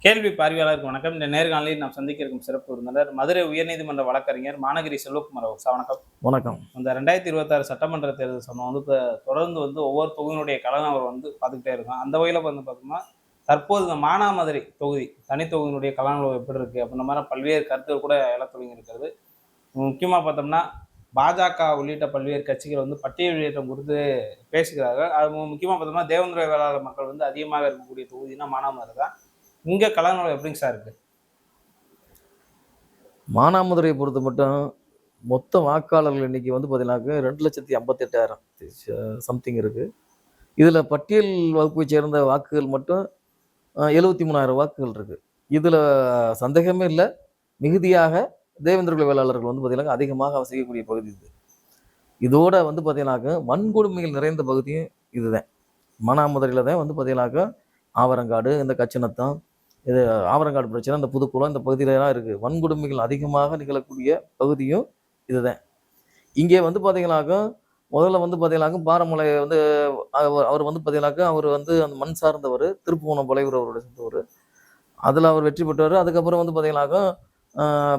கேள்வி பார்வையாளருக்கு வணக்கம். இந்த நேர்காணலில் நாம் சந்திக்க இருக்கும் சிறப்பு விருந்தினர் மதுரை உயர்நீதிமன்ற வழக்கறிஞர் மாநகரி செல்வகுமார் அவர்கள். சார் வணக்கம். வணக்கம். இந்த 2026 சட்டமன்ற தேர்தல் சம்பவம் இப்போ தொடர்ந்து ஒவ்வொரு தொகுதியினுடைய கலனாவரம் பார்த்துக்கிட்டே இருக்கும். அந்த வகையில் பார்த்தோம்னா தற்போது இந்த மானாமதுரை தொகுதி தனித்தொகுதியினுடைய கலனாவரம் எப்படி இருக்குது அப்படின்ற மாதிரி பல்வேறு கருத்துக்கள் கூட எழத் தொடங்கி இருக்கிறது. முக்கியமாக பார்த்தோம்னா பாஜக உள்ளிட்ட பல்வேறு கட்சிகள் பட்டியல் வெளியேற்றம் குறித்து பேசுகிறார்கள். அது முக்கியமாக பார்த்தோம்னா தேவேந்திர வேளாளர் மக்கள் அதிகமாக இருக்கக்கூடிய தொகுதினா மானாமதுரை தான். இங்கே கலனாவரம் எப்படிங்க சார் இருக்குது? மானாமதுரையை பொறுத்த மட்டும் மொத்த வாக்காளர்கள் எண்ணிக்கை பார்த்தீங்கன்னாக்க 2,58,000 சம்திங் இருக்குது. இதில் பட்டியல் வகுப்பை சேர்ந்த வாக்குகள் மட்டும் 73,000 வாக்குகள் இருக்குது. இதில் சந்தேகமே இல்லை, மிகுதியாக தேவேந்திர குல வேளாளர்கள் பார்த்தீங்கன்னா அதிகமாக வசிக்கக்கூடிய பகுதி இது. இதோட பார்த்தீங்கன்னாக்க வன்கொடுமைகள் நிறைந்த பகுதியும் இதுதான். மானாமதுரையில் தான் பார்த்தீங்கன்னாக்க ஆவரங்காடு, இந்த கச்சனத்தம், இது ஆவரங்காடு பிரச்சனை, இந்த புதுக்குளம், இந்த பகுதியிலலாம் இருக்குது. வன்கொடுமைகள் அதிகமாக நிகழக்கூடிய பகுதியும் இதுதான். இங்கே பார்த்தீங்கன்னாக்கா முதல்ல பார்த்தீங்கன்னாக்கா பாரமலை அவர் பார்த்தீங்கன்னாக்கா அவர் அந்த மண் சார்ந்தவர், திருப்புவனம் பழையூர் அவருடைய சொந்தவர். அதில் அவர் வெற்றி பெற்றவர். அதுக்கப்புறம் பார்த்தீங்கன்னாக்கா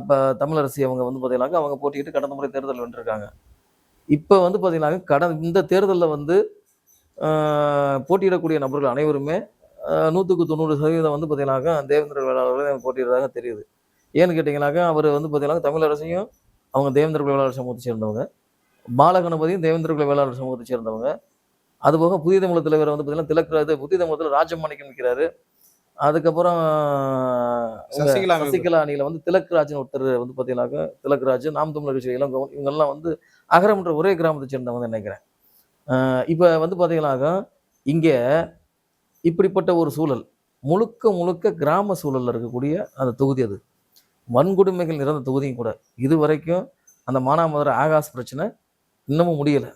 இப்போ தமிழரசி அவங்க பார்த்தீங்கன்னாக்கா அவங்க போட்டிக்கிட்டு கடந்த முறை தேர்தல் வென்றிருக்காங்க. இப்போ பார்த்தீங்கன்னாக்கா இந்த தேர்தலில் போட்டியிடக்கூடிய நபர்கள் அனைவருமே 100% பார்த்தீங்கன்னாக்கா தேவேந்திர வேளாளர்கள் போட்டியிடுறதாக தெரியுது. ஏன்னு கேட்டிங்கனாக்கா அவர் பார்த்தீங்கன்னா தமிழரசையும் அவங்க தேவேந்திர குல வேளாளர் சமூகத்தை சேர்ந்தவங்க, பாலகணபதியும் தேவேந்திர குல வேளாளர் சமூகத்தை சேர்ந்தவங்க. அதுபோக புதிய தமிழக தலைவர் பார்த்தீங்கன்னா திலக்ராஜ், புதிய தமிழகத்தில் ராஜமாணிக்கம் நிற்கிறாரு. அதுக்கப்புறம் சசிகலா அணியில் திலக்ராஜ்னு ஒருத்தர் பார்த்தீங்கன்னாக்கா திலக்ராஜ், நாம் தமிழர் கட்சி இளங்கோவன், இவங்கெல்லாம் அகரம்ன்ற ஒரே கிராமத்தை சேர்ந்தவங்க நினைக்கிறேன். இப்போ பார்த்தீங்கன்னாக்கா இங்கே இப்படிப்பட்ட ஒரு சூழல் முழுக்க முழுக்க கிராம சூழலில் இருக்கக்கூடிய அந்த தொகுதி. அது வன்கொடுமைகள் நிறைந்த தொகுதியும் கூட. இது வரைக்கும் அந்த மானாமதுரை ஆகாஷ் பிரச்சனை இன்னமும் முடியலை,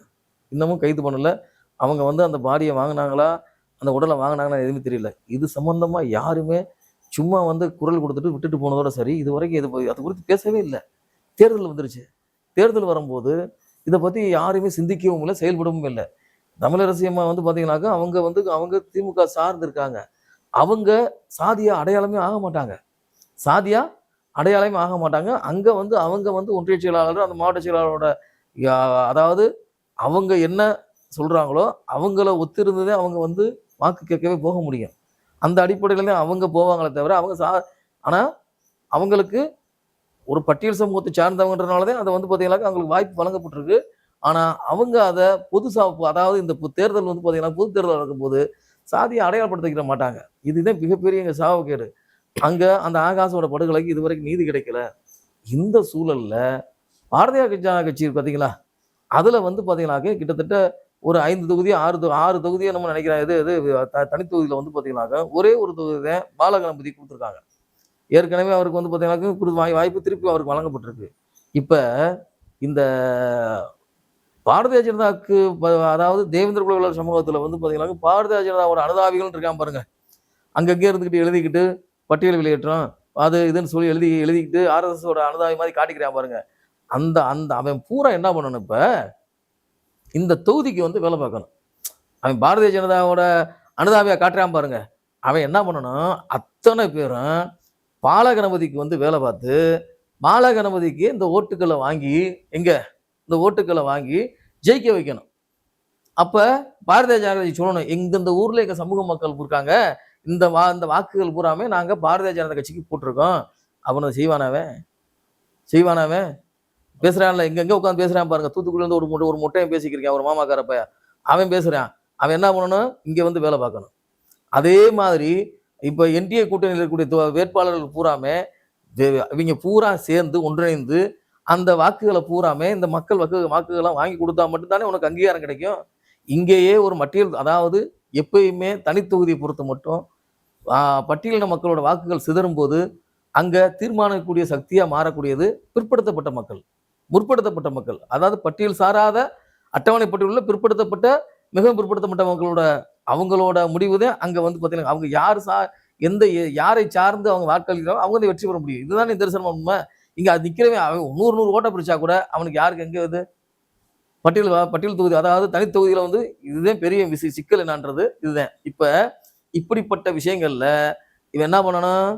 இன்னமும் கைது பண்ணலை. அவங்க அந்த பாடியை வாங்கினாங்களா, அந்த உடலை வாங்கினாங்களா எதுவுமே தெரியல. இது சம்மந்தமாக யாருமே சும்மா குரல் கொடுத்துட்டு விட்டுட்டு போனதோட சரி, இது வரைக்கும் அதை குறித்து பேசவே இல்லை. தேர்தல் வந்துருச்சு. தேர்தல் வரும்போது இதை பற்றி யாருமே சிந்திக்கவும் இல்லை, செயல்படவும் இல்லை. தமிழரசி அம்மா பார்த்தீங்கன்னாக்கா அவங்க திமுக சார்ந்து இருக்காங்க. அவங்க சாதியா அடையாளமே ஆக மாட்டாங்க, சாதியா அடையாளமே ஆக மாட்டாங்க. அங்கே அவங்க ஒன்றிய செயலாளர், அந்த மாவட்ட செயலாளரோட அதாவது அவங்க என்ன சொல்கிறாங்களோ அவங்கள ஒத்திருந்ததே அவங்க வாக்கு கேட்கவே போக முடியும். அந்த அடிப்படையில் தான் அவங்க போவாங்களே தவிர அவங்க ஆனால் அவங்களுக்கு ஒரு பட்டியல் சமூகத்தை சார்ந்தவங்கன்றனால தான் அதை பார்த்தீங்கன்னாக்கா அவங்களுக்கு வாய்ப்பு வழங்கப்பட்டிருக்கு. ஆனால் அவங்க அதை அதாவது இந்த தேர்தல் பார்த்தீங்கன்னா பொது தேர்தல் நடக்கும்போது சாதியை அடையாளப்படுத்திக்கிற மாட்டாங்க. இதுதான் மிகப்பெரிய எங்கள் சாவுக்கேடு. அங்கே அந்த ஆகாஷோட படுகொலைக்கு இதுவரைக்கும் நீதி கிடைக்கல. இந்த சூழலில் பாரதிய ஜனதா கட்சி பார்த்தீங்களா, அதில் பார்த்தீங்கன்னாக்க கிட்டத்தட்ட ஒரு 5 தொகுதி 6 தொகுதியை நம்ம நினைக்கிறேன். இது தனித்தொகுதியில் பார்த்தீங்கன்னாக்கா ஒரே ஒரு தொகுதி தான் பாலகணபதி கொடுத்துருக்காங்க. ஏற்கனவே அவருக்கு பார்த்தீங்கன்னாக்கா வாய்ப்பு திருப்பி அவருக்கு வழங்கப்பட்டிருக்கு. இப்போ இந்த பாரதிய ஜனதாவுக்கு அதாவது தேவேந்திர குல வேளாளர் சமூகத்தில் பார்த்தீங்கன்னா பாரதிய ஜனதாவோட அனுதாபிகள் இருக்கான் பாருங்க. அங்கங்கே இருந்துக்கிட்டு எழுதிக்கிட்டு பட்டியல் வெளியேற்றம் அது இதுன்னு சொல்லி எழுதிக்கிட்டு ஆர்எஸ்எஸோட அனுதாபி மாதிரி காட்டிக்கிறான் பாருங்க. அந்த அவன் பூரா என்ன பண்ணணும், இப்போ இந்த தொகுதிக்கு வேலை பார்க்கணும். அவன் பாரதிய ஜனதாவோட அனுதாபியா காட்டுறான் பாருங்க. அவன் என்ன பண்ணணும், அத்தனை பேரும் பாலகணபதிக்கு வேலை பார்த்து பாலகணபதிக்கு இந்த ஓட்டுக்களை வாங்கி இந்த ஓட்டுக்களை வாங்கி ஜெயிக்க வைக்கணும். அப்போ பாரதிய ஜனதா கட்சி சொல்லணும், இந்த ஊரில் எங்கள் சமூக மக்கள் இருக்காங்க, இந்த வாக்குகள் பூராமே நாங்கள் பாரதிய ஜனதா கட்சிக்கு போட்டிருக்கோம். அவனை செய்வானாவே பேசுகிறான்ல, எங்கெங்கே உட்காந்து பேசுகிறான் பாருங்க. தூத்துக்குடியிலேருந்து ஒரு மொட்டையும் பேசிக்கிறேன், ஒரு மாமாக்காரப்ப அவன் பேசுகிறான். அவன் என்ன பண்ணணும், இங்கே வேலை பார்க்கணும். அதே மாதிரி இப்போ என்டிஏ கூட்டணியில் இருக்கக்கூடிய வேட்பாளர்கள் பூராமே இவங்க பூரா சேர்ந்து ஒன்றிணைந்து அந்த வாக்குகளை பூராமே இந்த வாக்குகளை வாங்கி கொடுத்தா மட்டும்தானே உனக்கு அங்கீகாரம் கிடைக்கும். இங்கேயே ஒரு அதாவது எப்பயுமே தனித்தொகுதியை பொறுத்த மட்டும் பட்டியலின மக்களோட வாக்குகள் சிதறும் போது அங்கே தீர்மானிக்கக்கூடிய சக்தியாக மாறக்கூடியது பிற்படுத்தப்பட்ட மக்கள், முற்படுத்தப்பட்ட மக்கள். அதாவது பட்டியல் சாராத அட்டவணை பட்டியலில் பிற்படுத்தப்பட்ட மிகவும் பிற்படுத்தப்பட்ட மக்களோட அவங்களோட முடிவு தான் அங்கே பார்த்தீங்கன்னா அவங்க யாரை சார்ந்து அவங்க வாக்களிக்கிறாங்க அவங்க வெற்றி பெற முடியும். இதுதான் நிதர்சனம் உண்மை. இங்கே அது நிற்கிறவே அவன் 100 ஓட்டை பிரிச்சா கூட அவனுக்கு யாருக்கு எங்கே பட்டியல் தொகுதி, அதாவது தனித்தொகுதியில் இதுதான் பெரிய சிக்கல் என்னன்றது இதுதான். இப்போ இப்படிப்பட்ட விஷயங்கள்ல இவன் என்ன பண்ணணும்,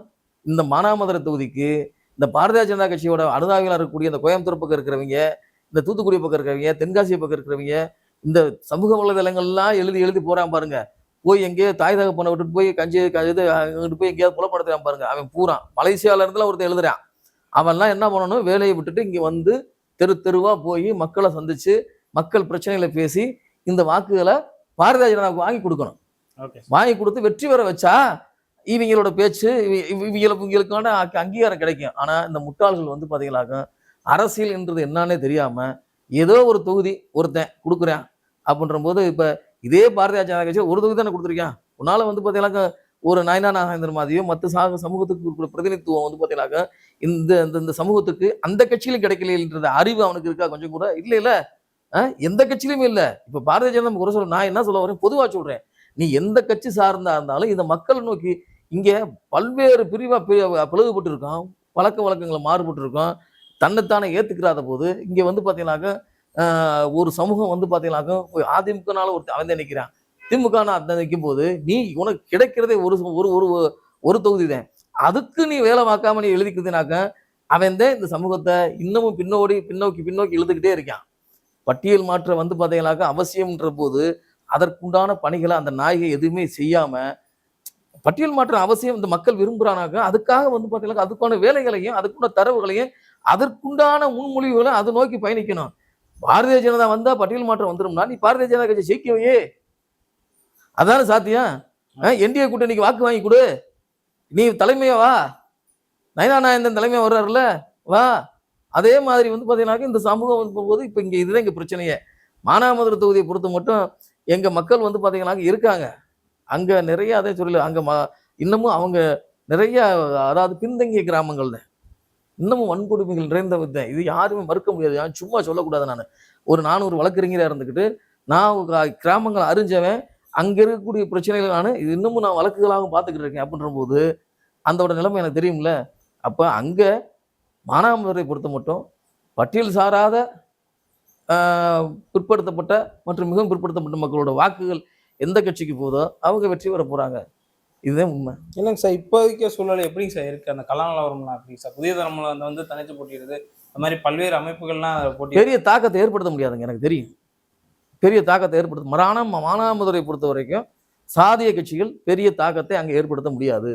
இந்த மானாமதுரை தொகுதிக்கு இந்த பாரதிய ஜனதா கட்சியோட அனுதாபிகளா இருக்கக்கூடிய இந்த கோயம்புத்தூர் பக்கம் இருக்கிறவங்க, இந்த தூத்துக்குடி பக்கம் இருக்கிறவங்க, தென்காசி பக்கம் இருக்கிறவங்க, இந்த சமூக வலைதளங்கள்லாம் எழுதி எழுதி போறான் பாருங்க. போய் எங்கேயோ தாய் தகப்பனை விட்டுட்டு போய் இது அங்கிட்டு போய் எங்கேயாவது புலப்படுத்துறான் பாருங்க. அவன் பூரா மலேசியால இருந்துலாம் ஒருத்தன் எழுதுறான். அவன்லாம் என்ன பண்ணணும், வேலையை விட்டுட்டு இங்க வந்து தெரு தெருவா போய் மக்களை சந்திச்சு மக்கள் பிரச்சனைகளை பேசி இந்த வாக்குகளை பாரதிய ஜனதாவுக்கு வாங்கி கொடுக்கணும். ஓகே. வாங்கி கொடுத்து வெற்றி பெற வச்சா இவங்களோட பேச்சு இவங்களுக்கான அங்கீகாரம் கிடைக்கும். ஆனா இந்த முட்டாள்கள் வந்து பாத்தீங்கன்னாக்க அரசியல் என்றது என்னன்னே தெரியாம ஏதோ ஒரு தொகுதி ஒருத்தன் கொடுக்குறான் அப்படின்ற போது, இப்ப இதே பாரதிய ஜனதா கட்சி ஒரு தொகுதி தானே கொடுத்துருக்கான். உன்னால வந்து பாத்தீங்கன்னாக்க ஒரு நயனா நாகேந்திர மாதிரியோ மற்ற சமூகத்துக்கு இருக்கிற பிரதிநிதித்துவம் வந்து பாத்தீங்கன்னாக்க இந்த இந்த சமூகத்துக்கு அந்த கட்சியிலும் கிடைக்கலன்ற அறிவு அவனுக்கு இருக்கா கொஞ்சம் கூட? இல்ல எந்த கட்சியிலுமே இல்ல. இப்ப பாரதிய ஜனதா குறை சொல்ல, நான் என்ன சொல்ல வரேன், பொதுவா சொல்றேன். நீ எந்த கட்சி சார்ந்தா இருந்தாலும் இந்த மக்களை நோக்கி இங்க பல்வேறு பிரிவா பிளவுபட்டு இருக்கோம், பழக்க வழக்கங்களை மாறுபட்டு இருக்கோம், தன்னைத்தானே ஏத்துக்கிறாத போது இங்க வந்து பாத்தீங்கன்னாக்க ஒரு சமூகம் வந்து பாத்தீங்கன்னாக்க அதிமுகனால ஒரு அவன் நினைக்கிறான், திமுக அந்த நிற்கும் போது நீ உனக்கு கிடைக்கிறதே ஒரு ஒரு ஒரு ஒரு தொகுதி தான். அதுக்கு நீ வேலை பார்க்காம நீ எழுதிக்கிறதுனாக்க அவன் தான் இந்த சமூகத்தை இன்னமும் பின்னோக்கி இழுத்துக்கிட்டே இருக்கான். பட்டியல் மாற்ற வந்து பாத்தீங்கன்னாக்க அவசியம்ன்ற போது அதற்குண்டான பணிகளை அந்த நாயகை எதுவுமே செய்யாம, பட்டியல் மாற்றம் அவசியம் இந்த மக்கள் விரும்புறானாக்க அதுக்காக வந்து பாத்தீங்கன்னா அதுக்கான வேலைகளையும் அதுக்குண்டான தரவுகளையும் அதற்குண்டான முன்மொழிவுகளை அதை நோக்கி பயணிக்கணும். பாரதிய ஜனதா வந்தா பட்டியல் மாற்றம் வந்துடும்னா நீ பாரதிய ஜனதா கட்சி ஜெயிக்கவையே, அதான சாத்தியம். என்டிஏ கூட்டணிக்கு வாக்கு வாங்கி கொடு, நீ தலைமையா வா, நயனா நாயந்தன் தலைமையா வர்றாருல வா. அதே மாதிரி வந்து பாத்தீங்கன்னாக்க இந்த சமூகம் போகும்போது இப்ப இங்க இதுதான் இங்க பிரச்சனையே. மானாமதுரை தொகுதியை பொறுத்த மட்டும் எங்க மக்கள் வந்து பாத்தீங்கன்னா இருக்காங்க அங்க நிறைய, அதே சொல்லல அங்க இன்னமும் அவங்க நிறைய, அதாவது பின்தங்கிய கிராமங்கள் தான், இன்னமும் வன்கொடுமைகள் நிறைந்த விதம். இது யாருமே மறுக்க முடியாது. சும்மா சொல்லக்கூடாது. நான் ஒரு 400 வழக்கறிஞராக இருந்துக்கிட்டு நான் கிராமங்களை அறிஞ்சவன், அங்க இருக்கக்கூடிய பிரச்சனைகள் நான் இது இன்னமும் நான் வழக்குகளாக பார்த்துக்கிட்டு இருக்கேன். அப்படின்ற போது அந்தோட நிலைமை எனக்கு தெரியும்ல. அப்ப அங்க மானாமதுரை பொறுத்த மட்டும் பட்டியல் சாராத பிற்படுத்தப்பட்ட மற்றும் மிகவும் பிற்படுத்தப்பட்ட மக்களோட வாக்குகள் எந்த கட்சிக்கு போதோ அவங்க வெற்றி பெற போறாங்க. இதுதான் உண்மை. இல்லைங்க சார், இப்போதைக்கு சூழல் எப்படிங்க சார் இருக்கு? அந்த கல நிலவரம்லாம் எப்படிங்க சார்? புதிய தலைமுறை வந்து தனித்து போட்டியிடுது, அந்த மாதிரி பல்வேறு அமைப்புகள்லாம் போட்டி பெரிய தாக்கத்தை ஏற்படுத்த முடியாதுங்க, எனக்கு தெரியும். பெரிய தாக்கத்தை ஏற்படுத்த மானாமதுரை பொறுத்த வரைக்கும் சாதிய கட்சிகள் பெரிய தாக்கத்தை அங்க ஏற்படுத்த முடியாது.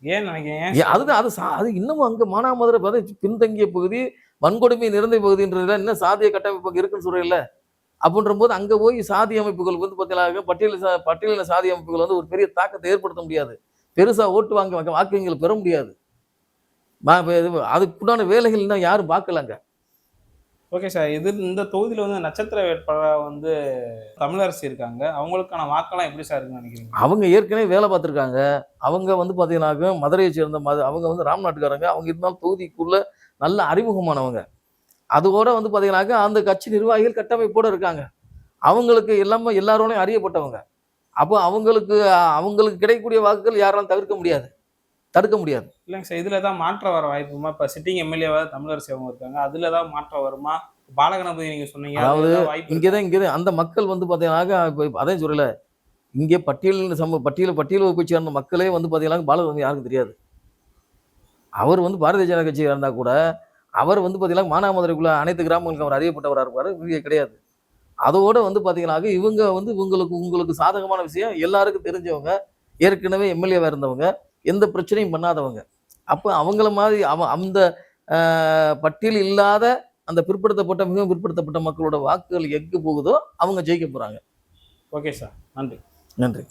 ஏன் நினைக்கிறீங்க? அதுதான் அது இன்னமும் அங்க மானாமதுரை பின்தங்கிய பகுதி, வன்கொடுமை நிறைந்த பகுதின்றதுல இன்னும் சாதிய கட்டமைப்பு இருக்குன்னு சொல்றேன்ல. அப்படின்ற போது அங்க போய் சாதி அமைப்புகள் வந்து பார்த்தீங்கன்னா பட்டியலின சாதி அமைப்புகள் வந்து ஒரு பெரிய தாக்கத்தை ஏற்படுத்த முடியாது. பெருசா ஓட்டு வாக்குகள் பெற முடியாது. அதுக்குண்டான வேலைகள் இன்னும் யாரும் பார்க்கலங்க. ஓகே சார், இந்த தொகுதியில் வந்து நட்சத்திர வேட்பாளராக வந்து தமிழரசி இருக்காங்க. அவங்களுக்கான வாக்கெல்லாம் எப்படி சார் இருக்குன்னு நினைக்கிறீங்க? அவங்க ஏற்கனவே வேலை பார்த்துருக்காங்க. அவங்க வந்து பார்த்தீங்கன்னாக்க மதுரையை சேர்ந்த அவங்க வந்து ராம்நாட்டுக்காரங்க. அவங்க இருந்தாலும் தொகுதிக்குள்ள நல்ல அறிமுகமானவங்க. அதோட வந்து பார்த்தீங்கன்னாக்க அந்த கட்சி நிர்வாகிகள் கட்டமைப்போடு இருக்காங்க. அவங்களுக்கு எல்லாரோடையும் அறியப்பட்டவங்க. அப்போ அவங்களுக்கு கிடைக்கக்கூடிய வாக்குகள் யாராலும் தடுக்க முடியாது. இல்லைங்க சார், இதில் தான் மாற்றம் வர வாய்ப்புமா? இப்போ சிட்டிங் எம்எல்ஏவாக தமிழரசி அவங்க இருக்காங்க, அதில் ஏதாவது மாற்றம் வருமா? பாலகணபதி நீங்கள் சொன்னீங்க, அதாவது இங்கேதான் அந்த மக்கள் வந்து பார்த்தீங்கன்னாக்க இப்போ அதையும் சொல்லலை, இங்கே பட்டியல் வகுப்பை சேர்ந்த மக்களே வந்து பார்த்தீங்கன்னா பாலகணபதி யாருக்கும் தெரியாது. அவர் வந்து பாரதிய ஜனதா கட்சியாக இருந்தால் கூட அவர் வந்து பார்த்தீங்கன்னா மானாமதுரைக்குள்ள அனைத்து கிராமங்களுக்கு அவர் அறியப்பட்டவராக இருப்பார், கிடையாது. அதோட வந்து பார்த்தீங்கன்னாக்க இவங்க வந்து உங்களுக்கு சாதகமான விஷயம் எல்லாருக்கும் தெரிஞ்சவங்க, ஏற்கனவே எம்எல்ஏவாக இருந்தவங்க, எந்த பிரச்சனையும் பண்ணாதவங்க. அப்போ அவங்கள மாதிரி அந்த பட்டியல் இல்லாத அந்த மிகவும் பிற்படுத்தப்பட்ட மக்களோட வாக்குகள் எங்கு போகுதோ அவங்க ஜெயிக்க போறாங்க. ஓகே சார், நன்றி. நன்றி.